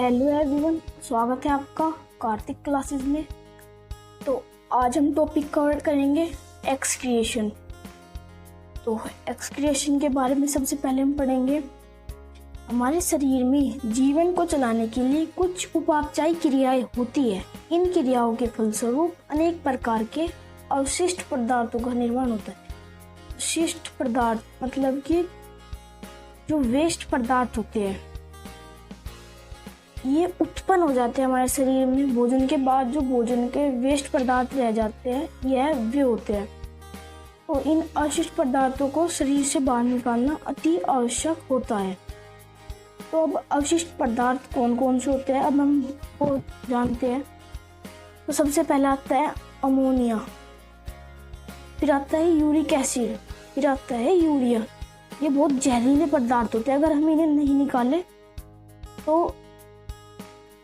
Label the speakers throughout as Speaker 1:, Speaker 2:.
Speaker 1: Hello everyone, स्वागत है आपका कार्तिक क्लासेस में। तो आज हम टॉपिक कवर करेंगे एक्सक्रिएशन। तो एक्सक्रिएशन के बारे में सबसे पहले हम पढ़ेंगे। हमारे शरीर में जीवन को चलाने के लिए कुछ उपापचयी क्रियाएं होती है। इन क्रियाओं के फलस्वरूप अनेक प्रकार के अवशिष्ट पदार्थों का निर्माण होता है। अवशिष्ट पदार्थ मतलब कि जो वेस्ट पदार्थ होते हैं ये उत्पन्न हो जाते हैं हमारे शरीर में। भोजन के बाद जो भोजन के वेस्ट पदार्थ रह जाते हैं यह वे होते हैं। तो इन अवशिष्ट पदार्थों को शरीर से बाहर निकालना अति आवश्यक होता है। तो अब अवशिष्ट पदार्थ कौन कौन से होते हैं अब हम वो जानते हैं। तो सबसे पहला आता है अमोनिया, फिर आता है यूरिक एसिड, फिर आता है यूरिया। ये बहुत जहरीले पदार्थ होते हैं। अगर हम इन्हें नहीं निकालें तो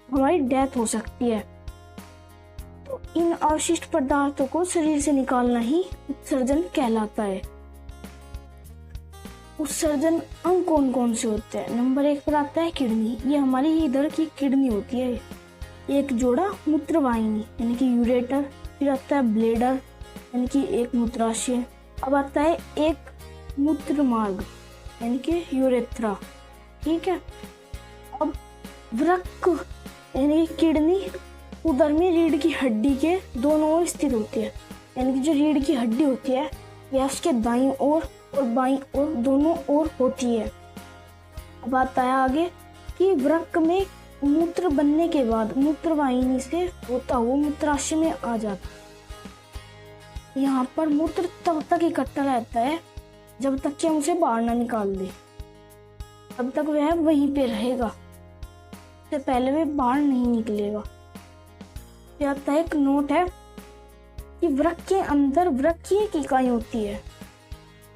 Speaker 1: हमारी डेथ हो सकती है। तो इन अवशिष्ट पदार्थों को शरीर से निकालना ही उत्सर्जन कहलाता है। उत्सर्जन अंग कौन कौन से होते हैं। नंबर 1 पर आता है किडनी। ये हमारी इधर की किडनी होती है। एक जोड़ा मूत्रवाहिनी यानी कि यूरेटर, फिर आता है ब्लेडर यानी कि एक मूत्राशय, अब आता है एक मूत्र मार्ग यानी कि यूरेथ्रा। ठीक है। अब वृक्क यानी किडनी उदर में रीढ़ की हड्डी के दोनों ओर स्थित होती है। यानी कि जो रीढ़ की हड्डी होती है यह उसके दाईं ओर और बाईं ओर दोनों ओर होती है। अब आता है आगे कि वृक्क में मूत्र बनने के बाद मूत्रवाहिनी से होता हुआ मूत्राशय में आ जाता है। यहाँ पर मूत्र तब तक इकट्ठा रहता है जब तक कि हम उसे बाहर ना निकाल दे, तब तक वह वहीं पे रहेगा, से पहले वे बाहर नहीं निकलेगा। फिर आता है एक नोट है कि वृक्क के अंदर वृक्क की एक इकाई होती है।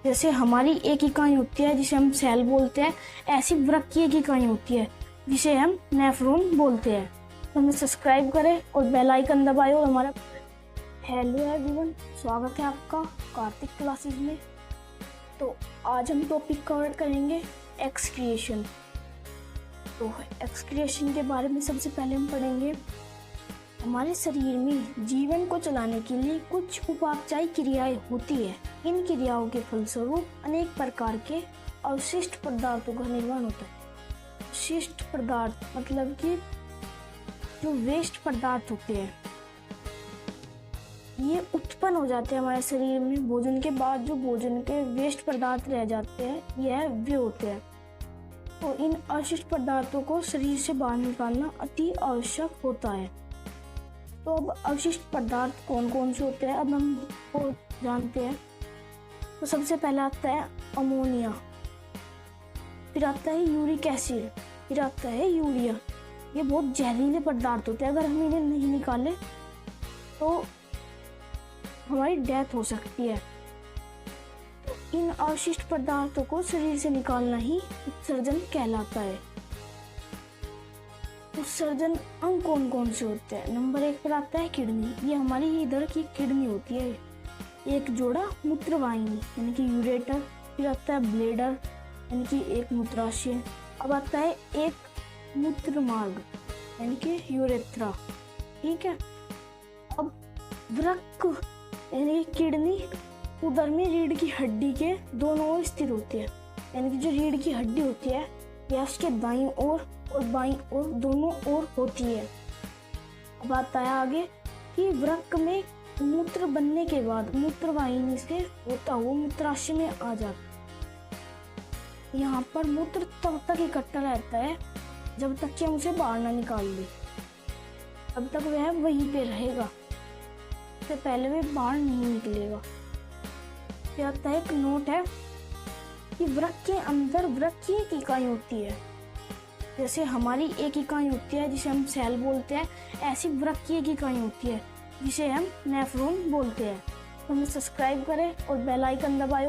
Speaker 1: जैसे हमारी एक इकाई होती है जिसे हम सेल बोलते हैं, ऐसी वृक्क की एक इकाई होती है जिसे हम नेफ्रॉन बोलते हैं। तो हमें सब्सक्राइब करें और बेल आइकन दबाएं और हमारा हेलो एवरीवन, स्वागत है आपका कार्तिक क्लासेस में। तो आज हम टॉपिक कवर करेंगे एक्सक्रिएशन। तो एक्सक्रिएशन के बारे में सबसे पहले हम पढ़ेंगे। हमारे शरीर में जीवन को चलाने के लिए कुछ उपापचयी क्रियाएं होती है। इन क्रियाओं के फलस्वरूप अनेक प्रकार के अवशिष्ट पदार्थों का निर्माण होता है। अवशिष्ट पदार्थ मतलब कि जो वेस्ट पदार्थ होते हैं ये उत्पन्न हो जाते हैं हमारे शरीर में। भोजन के बाद जो भोजन के वेस्ट पदार्थ रह जाते हैं यह वे होते हैं। तो इन अवशिष्ट पदार्थों को शरीर से बाहर निकालना अति आवश्यक होता है। तो अब अवशिष्ट पदार्थ कौन कौन से होते हैं अब हम वो जानते हैं। तो सबसे पहला आता है अमोनिया, फिर आता है यूरिक एसिड, फिर आता है यूरिया। ये बहुत जहरीले पदार्थ होते हैं। अगर हम इन्हें नहीं निकालें तो हमारी डेथ हो सकती है। इन अवशिष्ट पदार्थों को शरीर से निकालना ही उत्सर्जन कहलाता है। उत्सर्जन अंग कौन कौन से होते हैं। नंबर 1 पर आता है किडनी। ये हमारी इधर की किडनी होती है। एक जोड़ा मूत्रवाहिनी यानी कि यूरेटर, फिर आता है ब्लेडर यानी कि एक मूत्राशय, अब आता है एक मूत्र मार्ग यानी कि यूरेथ्रा। ठीक है। अब वृक्क यानी किडनी उदर में रीढ़ की हड्डी के दोनों ओर स्थित होती है। यानी कि जो रीढ़ की हड्डी होती है यह उसके दाईं ओर और बाईं ओर दोनों ओर होती है। अब आता है आगे कि वृक्क में मूत्र बनने के बाद मूत्रवाहिनी से होता हुआ मूत्राशय में आ जाता है। यहाँ पर मूत्र तब तक इकट्ठा रहता है जब तक कि हम उसे बाहर ना निकाल दें, तब तक वह वहीं पे रहेगा, से पहले वह बाहर नहीं निकलेगा। फिर आता है एक नोट है कि वृक्क के अंदर वृक्क की एक इकाई होती है। जैसे हमारी एक इकाई होती है जिसे हम सेल बोलते हैं, ऐसी वृक्क की एक इकाई होती है जिसे हम नेफ्रॉन बोलते हैं। तो हमें सब्सक्राइब करें और बेल आइकन दबाएं।